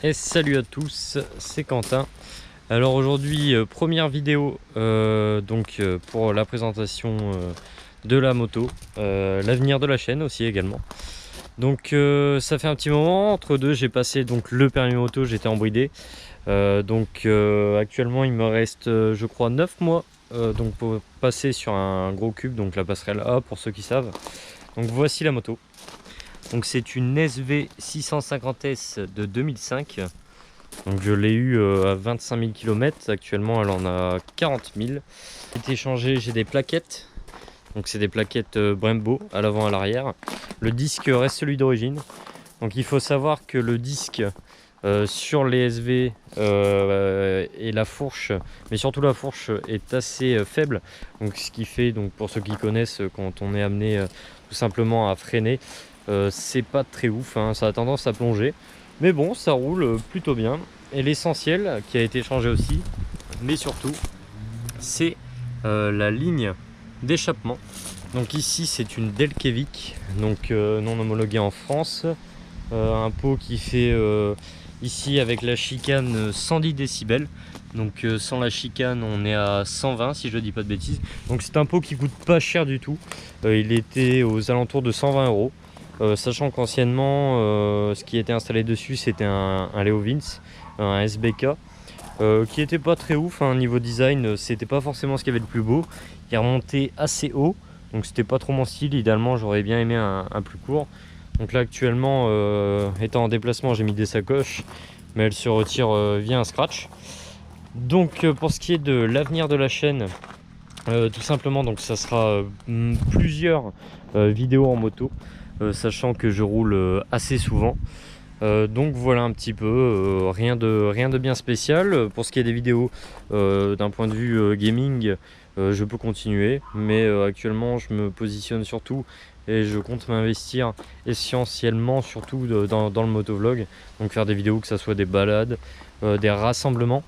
Et salut à tous, c'est Quentin. Alors aujourd'hui, première vidéo pour la présentation de la moto, l'avenir de la chaîne aussi également. Donc ça fait un petit moment, entre deux j'ai passé donc le permis moto, j'étais en bridé. Actuellement il me reste je crois 9 mois donc pour passer sur un gros cube, donc la passerelle A pour ceux qui savent. Donc voici la moto. Donc c'est une SV 650S de 2005. Donc je l'ai eu à 25 000 km, actuellement elle en a 40 000. J'ai été changé, j'ai des plaquettes. Donc c'est des plaquettes Brembo à l'avant et à l'arrière. Le disque reste celui d'origine. Donc il faut savoir que le disque sur les SV et la fourche, mais surtout la fourche est assez faible. Donc ce qui fait, donc pour ceux qui connaissent, quand on est amené tout simplement à freiner, c'est pas très ouf, hein, ça a tendance à plonger. Mais bon, ça roule plutôt bien. Et l'essentiel qui a été changé aussi, mais surtout, c'est la ligne d'échappement. Donc ici, c'est une Delkevik, donc non homologuée en France. Un pot qui fait ici avec la chicane 110 décibels. Donc sans la chicane, on est à 120 si je dis pas de bêtises. Donc c'est un pot qui coûte pas cher du tout. Il était aux alentours de 120 €. Sachant qu'anciennement, ce qui était installé dessus, c'était un Leo Vince, un SBK, qui était pas très ouf, hein, niveau design, c'était pas forcément ce qu'il y avait de plus beau. Il remontait assez haut, donc c'était pas trop mon style. Idéalement, j'aurais bien aimé un plus court. Donc là, actuellement, étant en déplacement, j'ai mis des sacoches, mais elle se retire via un scratch. Donc, pour ce qui est de l'avenir de la chaîne, tout simplement, donc ça sera plusieurs vidéos en moto. Sachant que je roule assez souvent. Donc voilà un petit peu, rien de bien spécial. Pour ce qui est des vidéos, d'un point de vue gaming, je peux continuer. Mais actuellement je me positionne surtout et je compte m'investir essentiellement surtout dans le motovlog. Donc faire des vidéos, que ce soit des balades, des rassemblements.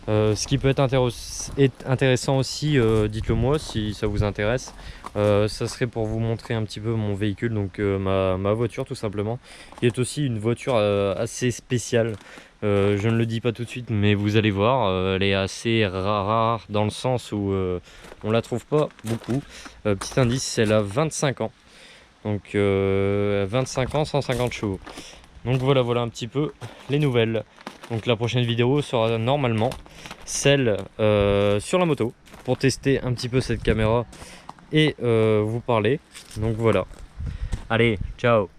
Ce qui peut être intéressant aussi, dites-le moi si ça vous intéresse. Ça serait pour vous montrer un petit peu mon véhicule, donc ma voiture tout simplement, qui est aussi une voiture assez spéciale. Je ne le dis pas tout de suite, mais vous allez voir, elle est assez rare dans le sens où on la trouve pas beaucoup. Petit indice, elle a 25 ans. Donc 25 ans, 150 chevaux. Donc voilà un petit peu les nouvelles. Donc la prochaine vidéo sera normalement celle sur la moto, pour tester un petit peu cette caméra et vous parler. Donc voilà. Allez, ciao.